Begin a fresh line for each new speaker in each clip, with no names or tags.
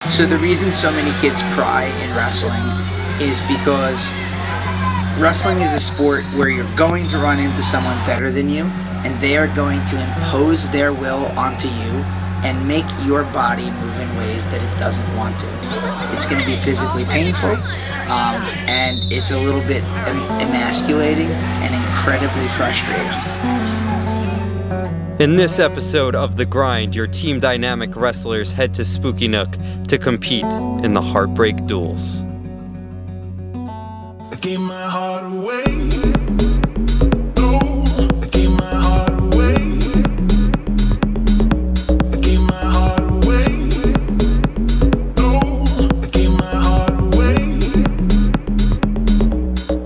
So the reason so many kids cry in wrestling is because wrestling is a sport where you're going to run into someone better than you, and they are going to impose their will onto you and make your body move in ways that it doesn't want to. It's going to be physically painful, and it's a little bit emasculating and incredibly frustrating.
In this episode of The Grind, your Team Dynamic wrestlers head to Spooky Nook to compete in the Heartbreak duels.
I gave my heart away. Oh, I gave my heart away. I gave my heart away. Oh, I gave my heart away.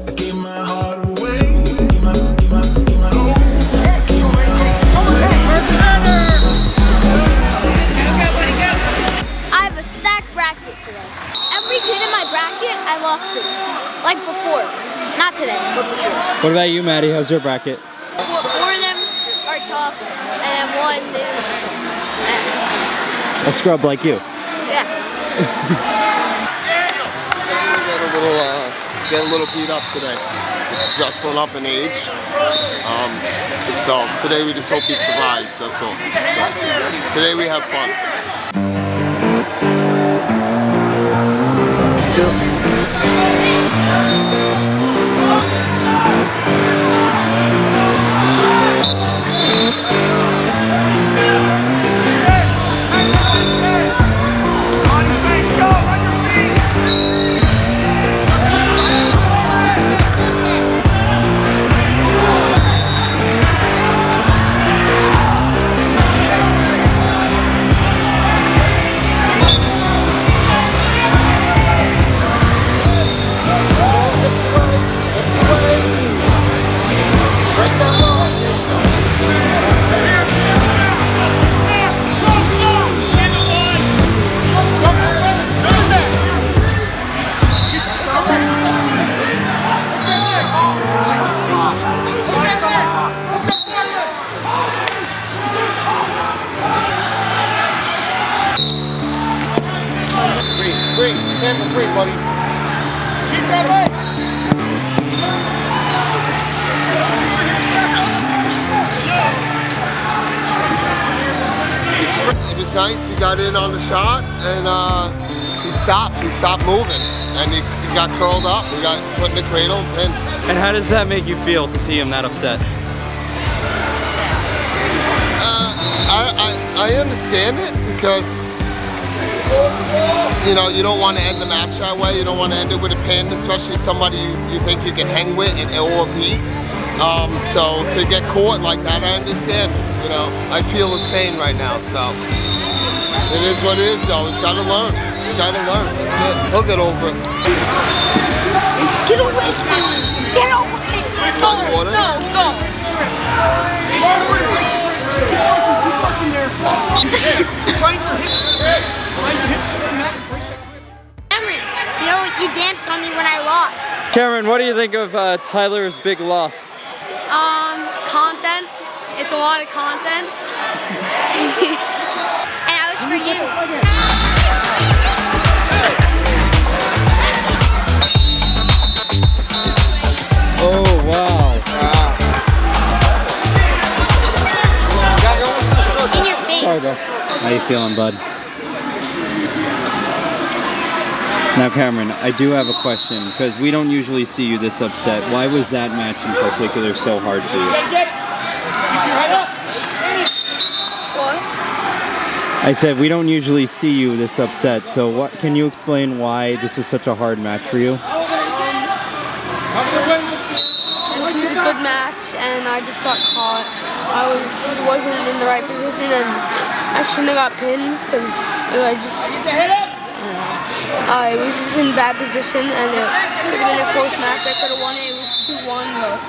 I gave my heart away. Give my oh, I gave my heart away.
I have a stacked bracket today. Every kid in my bracket, I lost it. Like before. Not today, but before.
What about you, Maddie? How's your bracket?
Four of them are tough, and then one is...
A scrub like you.
yeah.
Get a little beat up today. This is wrestling up in age. So today we just hope he survives, that's all. So, today we have fun. Free, buddy. It was nice, he got in on the shot and he stopped moving and he got curled up, he got put in the cradle and pinned.
And how does that make you feel to see him that upset?
I understand it because you know, you don't want to end the match that way. You don't want to end it with a pin, especially somebody you think you can hang with or beat. So to get caught like that, I understand. You know, I feel his pain right now. So it is what it is. So he's got to learn. He's got to learn. That's it. He'll get over it.
Get away from me! Get away! No! Cameron, you know, you danced on me when I lost.
Cameron, what do you think of Tyler's big loss?
Content. It's a lot of content. And that was for you.
Oh, wow.
In your face.
Sorry, bro. How you feeling, bud? Now, Cameron, I do have a question, because we don't usually see you this upset. Why was that match in particular so hard for you?
What?
I said we don't usually see you this upset, so what? Can you explain why this was such a hard match for you?
This was a good match, and I just got caught. I wasn't in the right position, and I shouldn't have got pins because I was just in a bad position, and it could have been a close match. I could have won it. It was 2-1, but.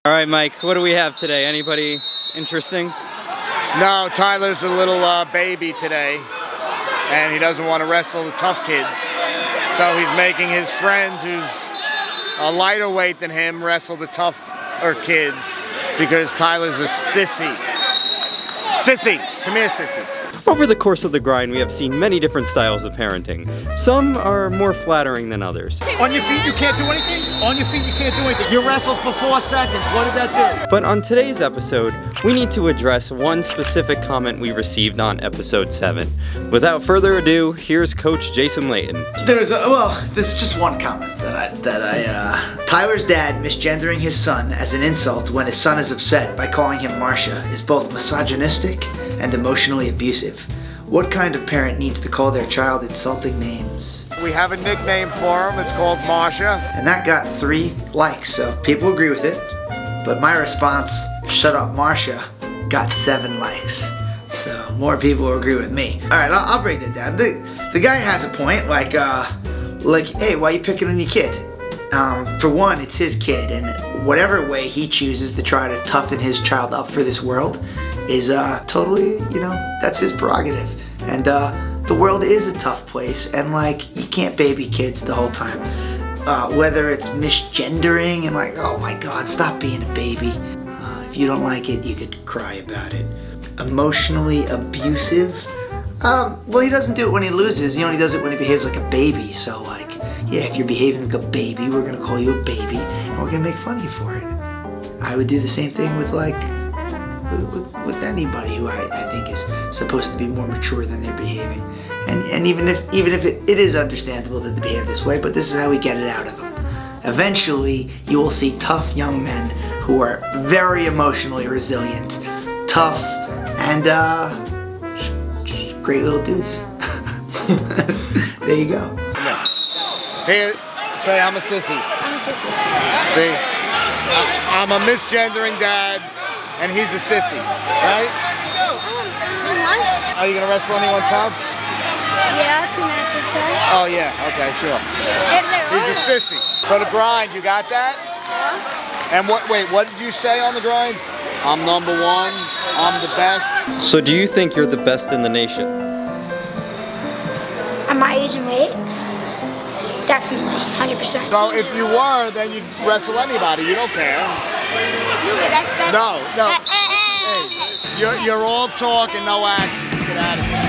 All right, Mike, what do we have today? Anybody interesting?
No, Tyler's a little baby today, and he doesn't want to wrestle the tough kids. So he's making his friend, who's a lighter weight than him, wrestle the tougher kids because Tyler's a sissy. Sissy, come here, Sissy.
Over the course of the grind, we have seen many different styles of parenting. Some are more flattering than others.
On your feet, you can't do anything? On your feet, you can't do anything. You wrestled for 4 seconds. What did that do?
But on today's episode, we need to address one specific comment we received on episode 7. Without further ado, here's Coach Jason Layton.
There's just one comment Tyler's dad misgendering his son as an insult when his son is upset by calling him Marcia is both misogynistic and emotionally abusive. What kind of parent needs to call their child insulting names?
We have a nickname for him. It's called Marsha.
And that got 3 likes, so people agree with it. But my response, shut up Marcia, got 7 likes. So more people agree with me. All right, I'll break that down. The guy has a point, like, hey, why are you picking on your kid? For one, it's his kid, and whatever way he chooses to try to toughen his child up for this world is totally, that's his prerogative. And the world is a tough place, and like, you can't baby kids the whole time. Whether it's misgendering and like, oh my God, stop being a baby. If you don't like it, you could cry about it. Emotionally abusive? Well, he doesn't do it when he loses. He only does it when he behaves like a baby. So like, yeah, if you're behaving like a baby, we're gonna call you a baby, and we're gonna make fun of you for it. I would do the same thing with like, with anybody who I think is supposed to be more mature than they're behaving. And even if it is understandable that they behave this way, but this is how we get it out of them. Eventually, you will see tough young men who are very emotionally resilient, tough, and just great little dudes. There you go.
Hey, say I'm a sissy.
I'm a sissy.
See, I'm a misgendering dad, and he's a sissy, right? Are you gonna wrestle anyone tough?
Yeah, 2 matches today.
Oh yeah, okay, sure. He's a sissy. So the grind, you got that?
Yeah.
And what did you say on the grind? I'm number 1, I'm the best.
So do you think you're the best in the nation?
At my age and weight? Definitely, 100%.
So if you were, then you'd wrestle anybody, you don't care.
That's
No. Hey, you're all talk and no action. Get out of here.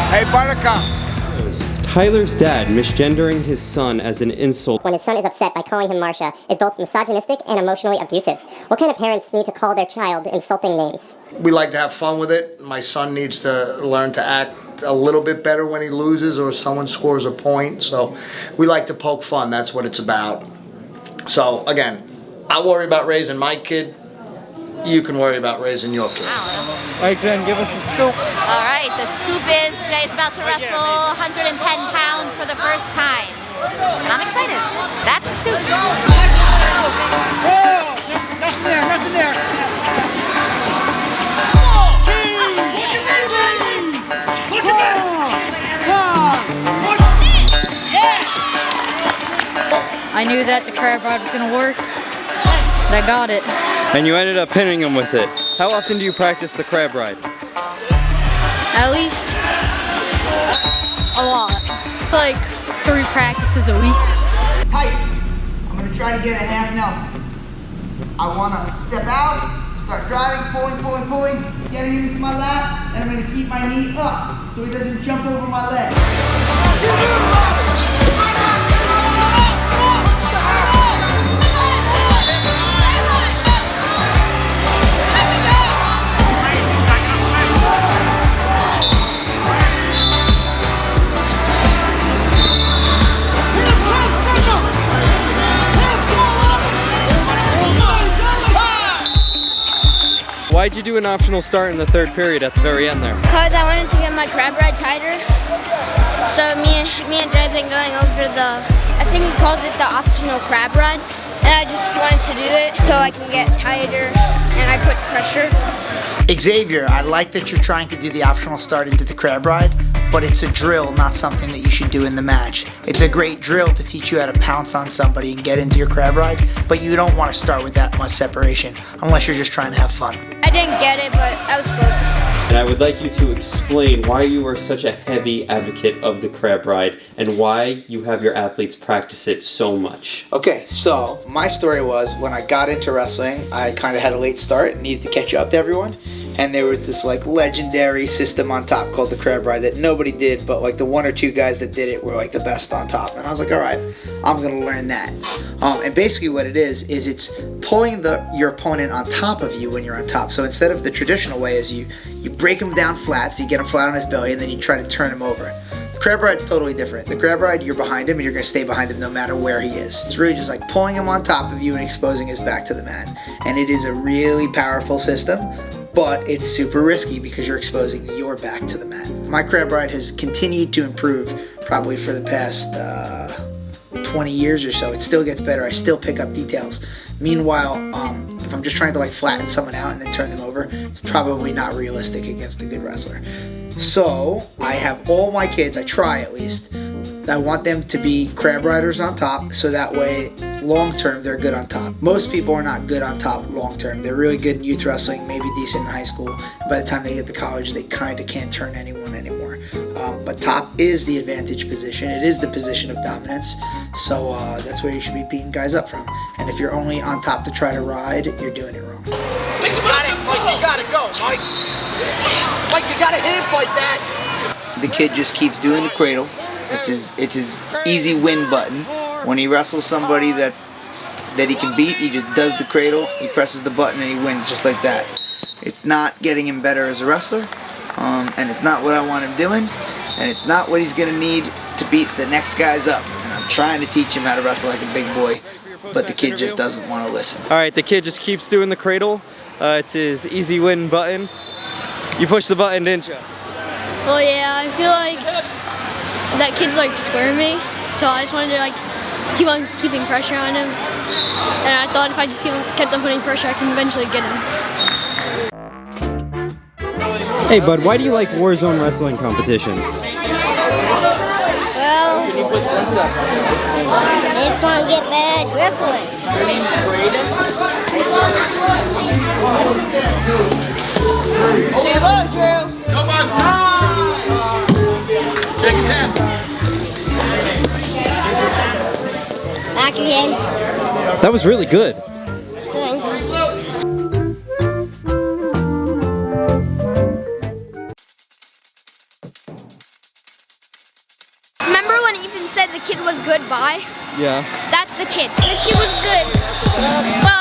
Hey, Buttercup.
Tyler's dad misgendering his son as an insult
when his son is upset by calling him Marcia is both misogynistic and emotionally abusive. What kind of parents need to call their child insulting names?
We like to have fun with it. My son needs to learn to act a little bit better when he loses or someone scores a point. So we like to poke fun. That's what it's about. So again, I worry about raising my kid. You can worry about raising your kid.
All right, Jen, give us a scoop.
All right, the scoop is Jay's about to wrestle 110 pounds for the first time. And I'm excited. That's the scoop.
Nothing there. I knew that the crab rod was going to work, but I got it.
And you ended up pinning him with it. How often do you practice the crab ride?
At least a lot. Like 3 practices a week.
Tight. I'm gonna try to get a half Nelson. I wanna step out, start driving, pulling, getting him into my lap, and I'm gonna keep my knee up so he doesn't jump over my leg.
Why'd you do an optional start in the 3rd period at the very end there?
Because I wanted to get my crab ride tighter. So me and Dre's been going over I think he calls it the optional crab ride. And I just wanted to do it so I can get tighter and I put pressure.
Xavier, I like that you're trying to do the optional start into the crab ride, but it's a drill, not something that you should do in the match. It's a great drill to teach you how to pounce on somebody and get into your crab ride, but you don't want to start with that much separation unless you're just trying to have fun.
I didn't get it, but I was close.
And I would like you to explain why you are such a heavy advocate of the crab ride and why you have your athletes practice it so much.
Okay, so my story was when I got into wrestling, I kind of had a late start and needed to catch up to everyone. And there was this like legendary system on top called the crab ride that nobody did, but like the 1 or 2 guys that did it were like the best on top. And I was like, all right, I'm gonna learn that. And basically what it is it's pulling your opponent on top of you when you're on top. So instead of the traditional way is you break him down flat, so you get him flat on his belly, and then you try to turn him over. The crab ride's totally different. The crab ride, you're behind him and you're gonna stay behind him no matter where he is. It's really just like pulling him on top of you and exposing his back to the mat. And it is a really powerful system, but it's super risky because you're exposing your back to the mat. My crab ride has continued to improve probably for the past 20 years or so. It still gets better. I still pick up details. Meanwhile, if I'm just trying to like flatten someone out and then turn them over, it's probably not realistic against a good wrestler. So I have all my kids, I try at least, I want them to be crab riders on top, so that way long term they're good on top. Most people are not good on top long term. They're really good in youth wrestling, maybe decent in high school. By the time they get to college, they kind of can't turn anyone anymore. But top is the advantage position. It is the position of dominance. So that's where you should be beating guys up from. And if you're only on top to try to ride, you're doing it wrong.
Mike, you gotta go, Mike. Mike, you gotta hit it like that.
The kid just keeps doing the cradle. It's his easy win button. When he wrestles somebody that he can beat, he just does the cradle, he presses the button, and he wins just like that. It's not getting him better as a wrestler, and it's not what I want him doing, and it's not what he's gonna need to beat the next guys up. And I'm trying to teach him how to wrestle like a big boy, but the kid just doesn't want to listen.
All right, the kid just keeps doing the cradle. It's his easy win button. You pushed the button, didn't you?
Well, yeah, I feel like that kid's like squaring me, so I just wanted to like keep on keeping pressure on him. And I thought if I just kept on putting pressure, I can eventually get him.
Hey bud, why do you like Warzone wrestling competitions?
Well, it's gonna get bad wrestling.
Say hello, Drew.
Come on. Shake his hand.
Back again.
That was really good.
Thanks. Remember when Ethan said the kid was good? Bye?
Yeah.
That's the kid. The kid was good. Bye.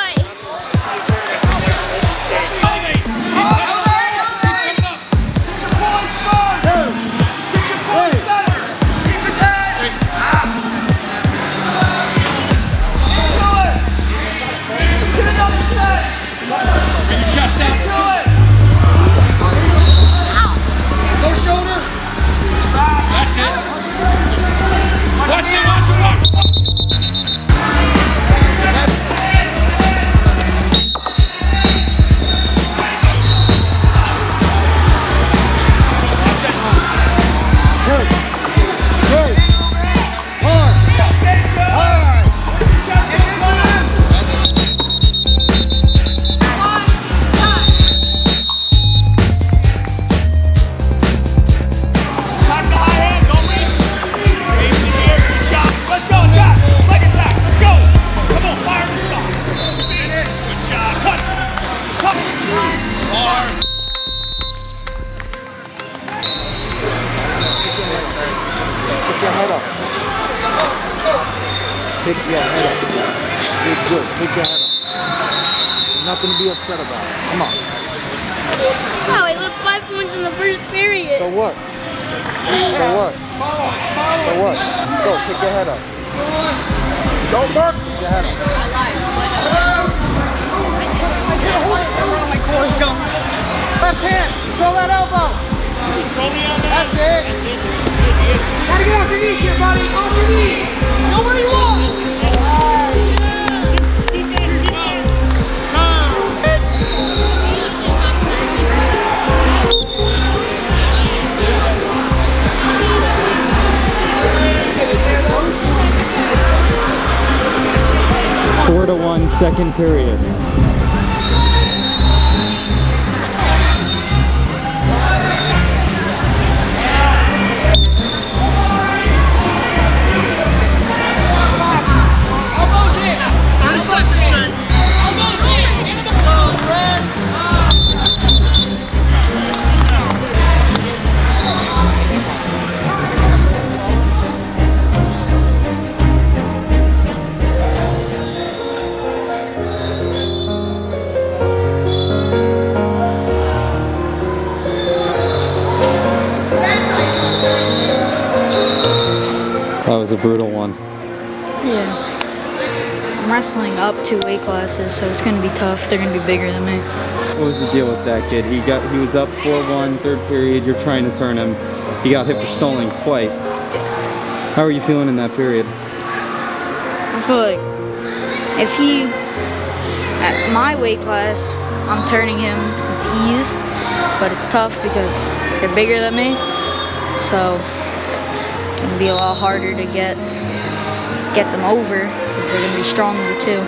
Pick your head up. Did good. Pick your head up. Nothing to be upset about. Come on.
Wow, I lit 5 points in the first period.
So what? So what? So what? Let's go. Pick your head up. Don't burp. Pick your head up. Left hand. Control that elbow. That's it. Gotta get off your knees here, buddy. Off your knees. Go where you want.
1, second period. That was a brutal one.
Yeah. I'm wrestling up 2 weight classes, so it's going to be tough. They're going to be bigger than me.
What was the deal with that kid? He was up 4-1, third period. You're trying to turn him. He got hit for stalling twice. How are you feeling in that period?
I feel like if he, at my weight class, I'm turning him with ease, but it's tough because they're bigger than me. So it's going to be a lot harder to get them over because they're going to be stronger too.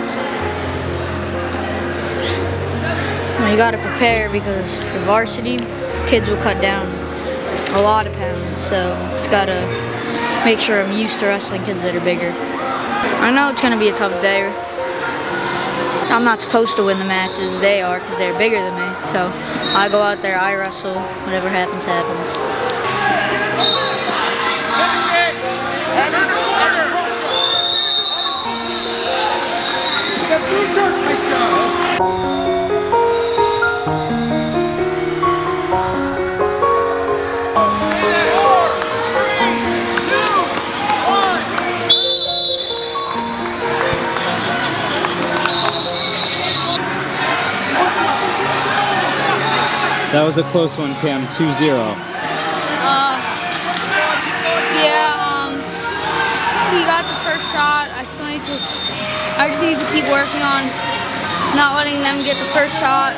Now you got to prepare because for varsity, kids will cut down a lot of pounds, so just got to make sure I'm used to wrestling kids that are bigger. I know it's going to be a tough day. I'm not supposed to win the matches, they are because they're bigger than me. So I go out there, I wrestle, whatever happens, happens.
That was a close one, Cam, 2-0.
He got the first shot. I just need to keep working on not letting them get the first shot.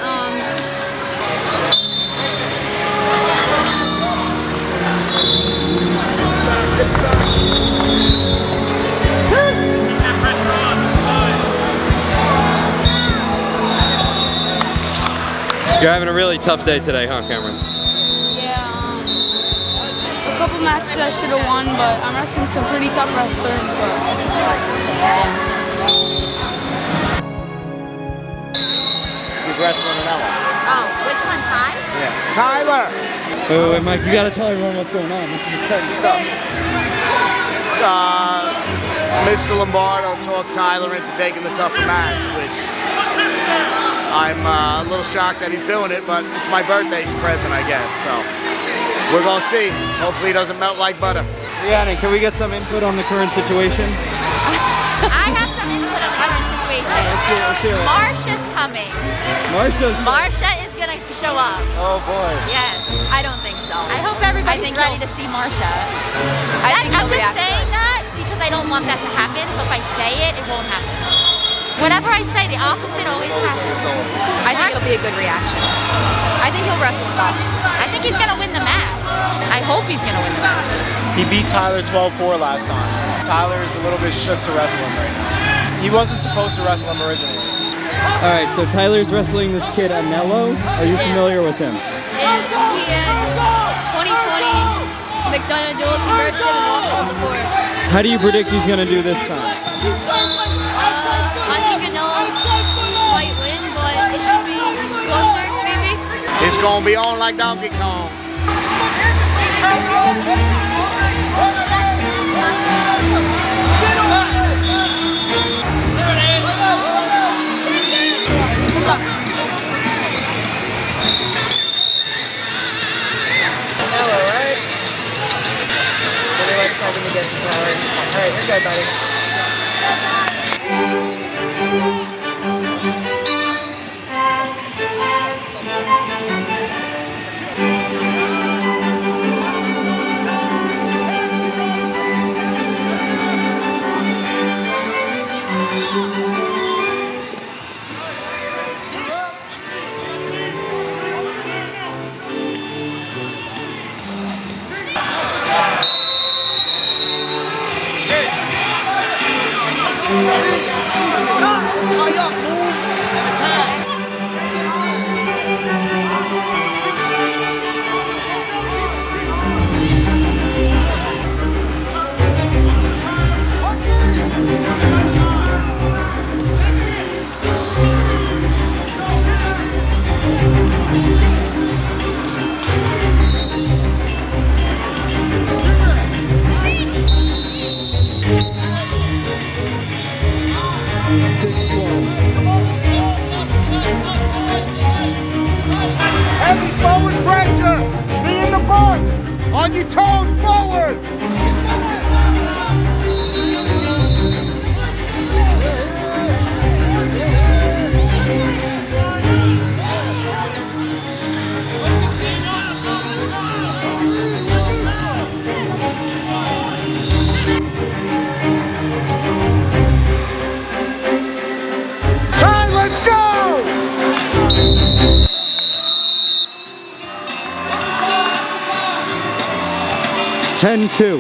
You're having a really tough day today, huh, Cameron?
Yeah, a couple matches I should have won, but I'm wrestling some pretty tough wrestlers.
He's wrestling an Ella.
Oh, which one, Ty?
Yeah. Tyler!
Wait, Mike, you gotta tell everyone what's going on. This is exciting stuff.
Mr. Lombardo talked Tyler into taking the tougher match, which I'm a little shocked that he's doing it, but it's my birthday present, I guess, so we're gonna see. Hopefully he doesn't melt like butter.
Rhiannon, can we get some input on the current situation?
I have some input on the current situation.
Let's hear it.
Marsha's coming. Marsha is gonna show up.
Oh boy.
Yes.
I don't think so.
I hope everybody's ready to see Marsha. I'm just saying that because I don't want that to happen, so if I say it, it won't happen. Whatever I say, the opposite always happens.
I think it'll be a good reaction. I think he'll wrestle tough.
I think he's gonna win the match. I hope he's gonna win the match.
He beat Tyler 12-4 last time. Tyler is a little bit shook to wrestle him right now. He wasn't supposed to wrestle him originally.
All right, so Tyler's wrestling this kid, Anello. Are you familiar with him?
And he had 2020 McDonough duels. He versed him and lost all the 4.
How do you predict he's gonna do this time?
I think Anello might win, but it should be closer, maybe.
It's gonna be on like Donkey Kong.
Hello, right? Everyone's talking to get to Tyler. Alright, you're good, buddy.
10-2.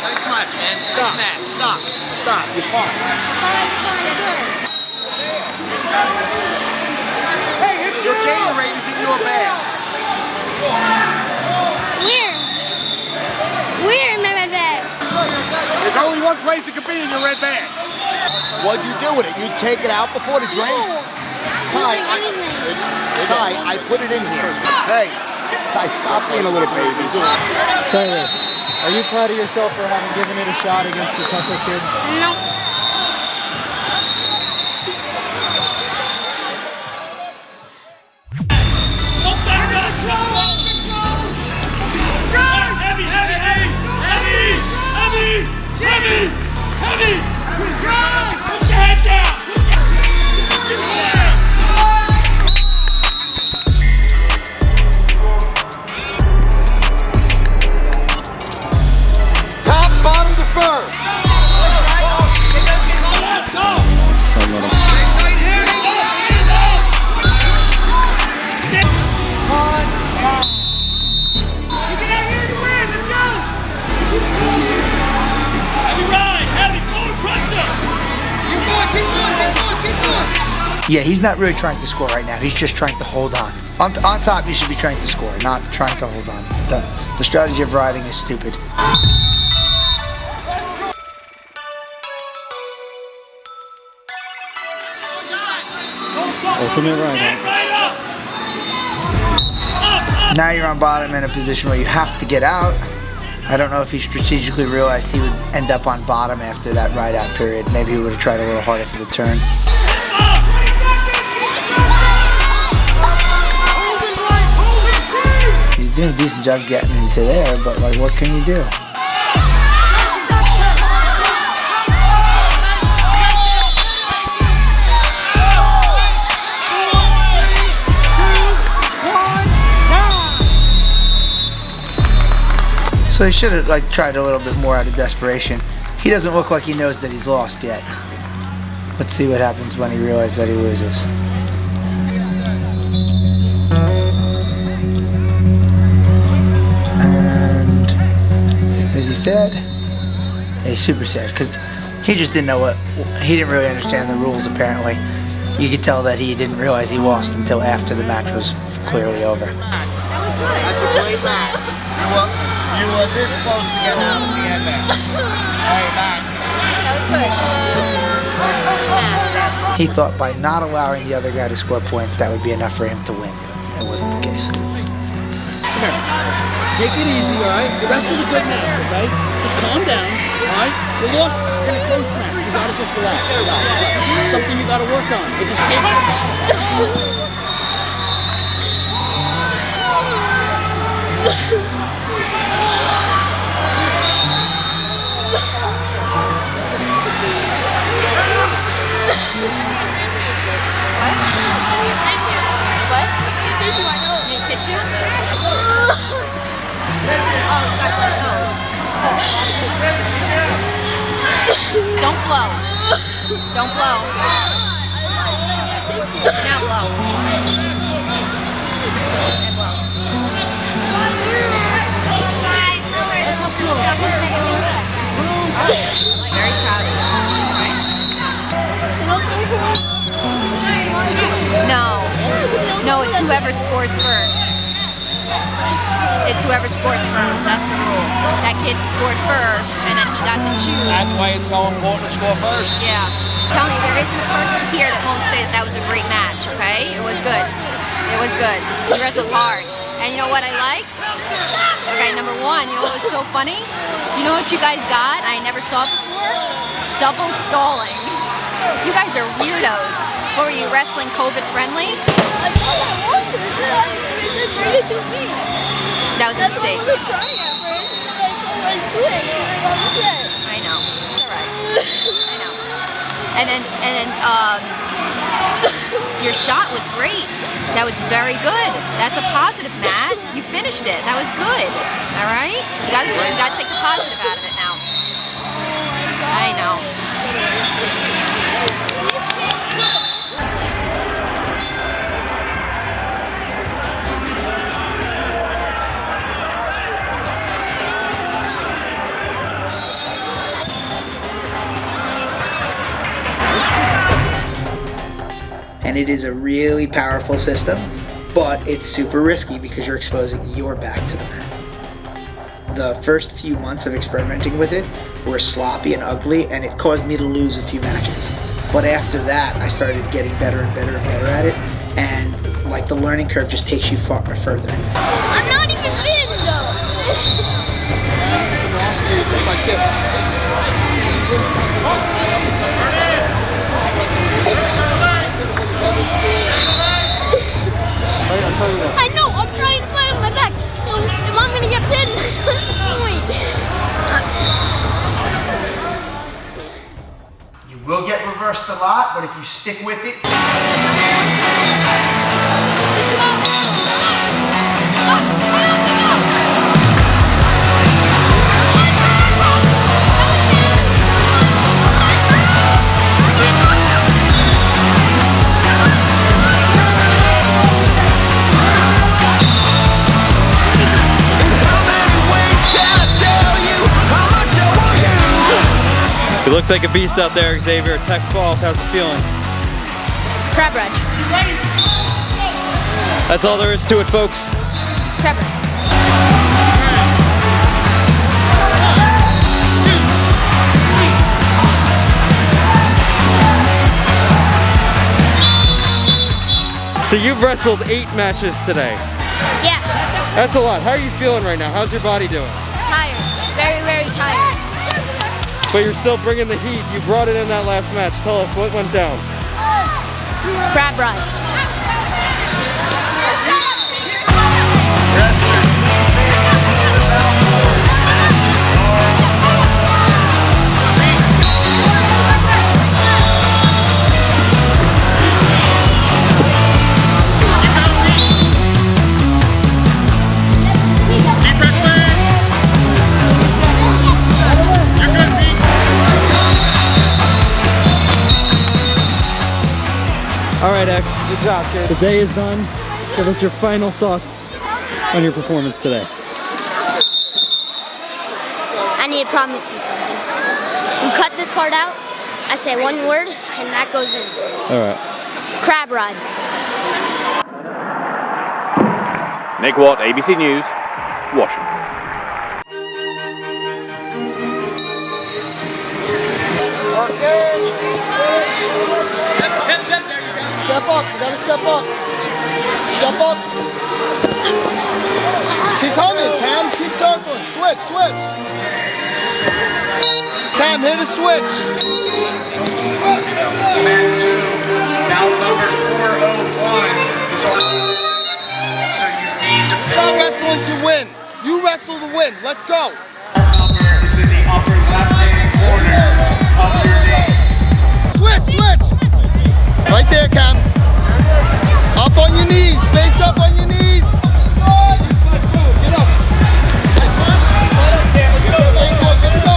Nice match, man. Stop. Nice match. Stop. Stop. You're fine. Your Gatorade is in your bag.
Where in my red bag?
There's only one place it could be in your red bag. What'd you do with it? You take it out before the drink? Ty, I put it in here. Hey, Ty, stop being a little baby.
Tyler, are you proud of yourself for having given it a shot against the tougher kid?
No.
Top, bottom, defer.
Yeah, he's not really trying to score right now. He's just trying to hold on. On top, you should be trying to score, not trying to hold on. The strategy of riding is stupid.
Ultimate ride.
Now you're on bottom in a position where you have to get out. I don't know if he strategically realized he would end up on bottom after that ride out period. Maybe he would have tried a little harder for the turn. He's doing a decent job getting into there, but like, what can you do? So he should have like tried a little bit more out of desperation. He doesn't look like he knows that he's lost yet. Let's see what happens when he realizes that he loses. And is he sad? Yeah, he's super sad because he just didn't know he didn't really understand the rules apparently. You could tell that he didn't realize he lost until after the match was clearly over.
That's a great match. You were this close to getting out at the end there. Hey, back.
That was good.
He thought by not allowing the other guy to score points, that would be enough for him to win. It wasn't the case.
Come here. Take it easy, all right? The rest is a good match, okay? Just calm down, all right? You lost in a close match. You gotta just relax. Something you gotta work on is escape.
What? Tissue, I know. You need tissue? Oh, gosh, no. Don't blow. Don't blow. Now blow. And blow. Very proud of you. No. No, it's whoever scores first. It's whoever scores first. That's the rule. That kid scored first, and then he got to choose.
That's why it's so important to score first.
Yeah. I'm telling you, there isn't a person here that won't say that that was a great match, okay? It was good. It was good. He wrestled hard. And you know what I liked? Okay, number one, you know what was so funny? Do you know what you guys got? I never saw it before? Double stalling. You guys are weirdos. What were you, wrestling COVID friendly? That was a mistake. I know. It's alright. I know. And then your shot was great. That was very good. That's a positive, Matt. You finished. finished it. That was good. All right? You gotta take the positive out of it now. I know.
And it is a really powerful system, but it's super risky because you're exposing your back to the mat. The first few months of experimenting with it were sloppy and ugly, and it caused me to lose a few matches. But after that, I started getting better and better and better at it, and like the learning curve just takes you far further.
I'm not even in though.
Like this.
I know, I'm trying to play on my back. If I'm gonna get pinned, what's the point?
You will get reversed a lot, but if you stick with it.
You looked like a beast out there, Xavier. Tech fault. How's it feeling?
Crab ride.
That's all there is to it, folks.
Crab ride.
So you've wrestled 8 matches today.
Yeah.
That's a lot. How are you feeling right now? How's your body doing?
Tired. Very, very tired.
But you're still bringing the heat. You brought it in that last match. Tell us what went down.
Crab ride.
All right, X. Good job, kid. The day is done. Give us your final thoughts on your performance today.
I need to promise you something. You cut this part out, I say one word, and that goes in.
All right.
Crab ride.
Nick Watt, ABC News, Washington.
Step up, you gotta step up. Step up. Keep coming, Cam, keep circling. Switch, switch. Cam, hit a switch.
Back to bout number 401. So you need to.
Stop wrestling to win. You wrestle to win. Let's go.
Number is in the upper left-hand corner of your knee.
Switch, switch. Right there, Cam. Up on your knees. Space up on your knees. Get up. Let's go.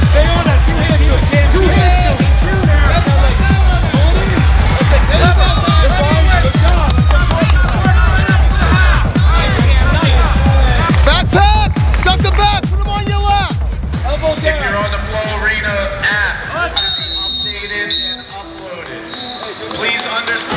Stay on that. 2 hands. 2 hands.
Backpack. Suck the back. Put them on your lap. Elbow
If
down.
you're on the Flow Arena app, it should be updated and uploaded. Please understand.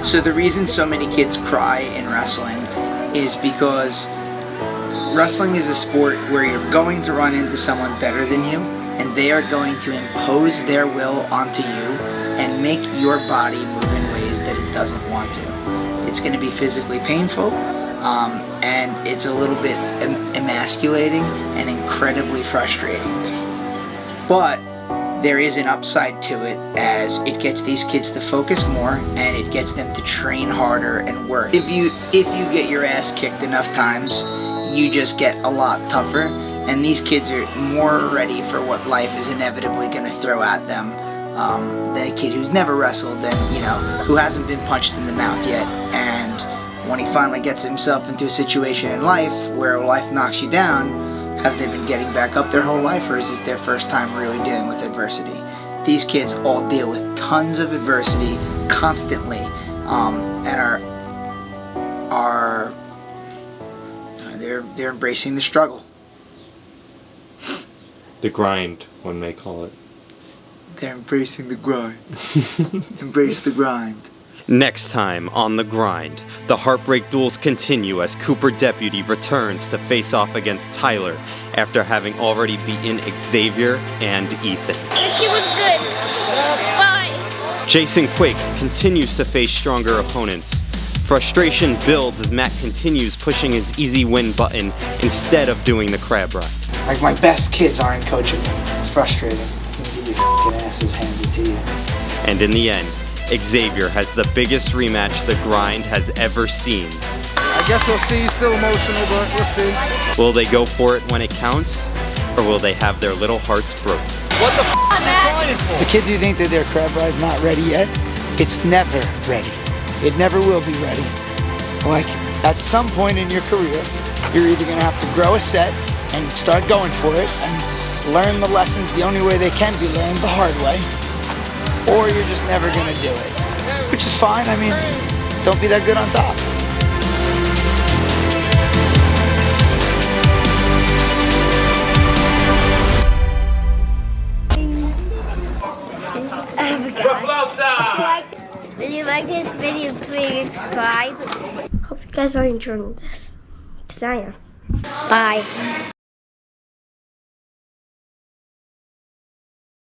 So the reason so many kids cry in wrestling is because wrestling is a sport where you're going to run into someone better than you, and they are going to impose their will onto you and make your body move in ways that it doesn't want to. It's going to be physically painful, and it's a little bit emasculating and incredibly frustrating. But there is an upside to it, as it gets these kids to focus more and it gets them to train harder and work. If you get your ass kicked enough times, you just get a lot tougher, and these kids are more ready for what life is inevitably going to throw at them than a kid who's never wrestled and, you know, who hasn't been punched in the mouth yet. And when he finally gets himself into a situation in life where life knocks you down, have they been getting back up their whole life, or is this their first time really dealing with adversity? These kids all deal with tons of adversity constantly, and they're embracing the struggle.
The grind, one may call it.
They're embracing the grind. Embrace the grind.
Next time on The Grind, the Heartbreak duels continue as Cooper Deputy returns to face off against Tyler after having already beaten Xavier and Ethan.
The kid was good. Bye.
Jason Quake continues to face stronger opponents. Frustration builds as Matt continues pushing his easy win button instead of doing the crab ride.
Like, my best kids aren't coaching me. It's frustrating. You can get your f***ing asses handed to you.
And in the end, Xavier has the biggest rematch The Grind has ever seen.
I guess we'll see. He's still emotional, but we'll see.
Will they go for it when it counts, or will they have their little hearts broken?
What the f*** are you crying for?
The kids who think that their crab ride's not ready yet, it's never ready. It never will be ready. Like, at some point in your career, you're either gonna have to grow a set and start going for it and learn the lessons the only way they can be learned, the hard way, or you're just never gonna do it. Which is fine, I mean, don't be that good on top.
If you like this video, please subscribe. Hope you guys are enjoying this, because I am. Bye.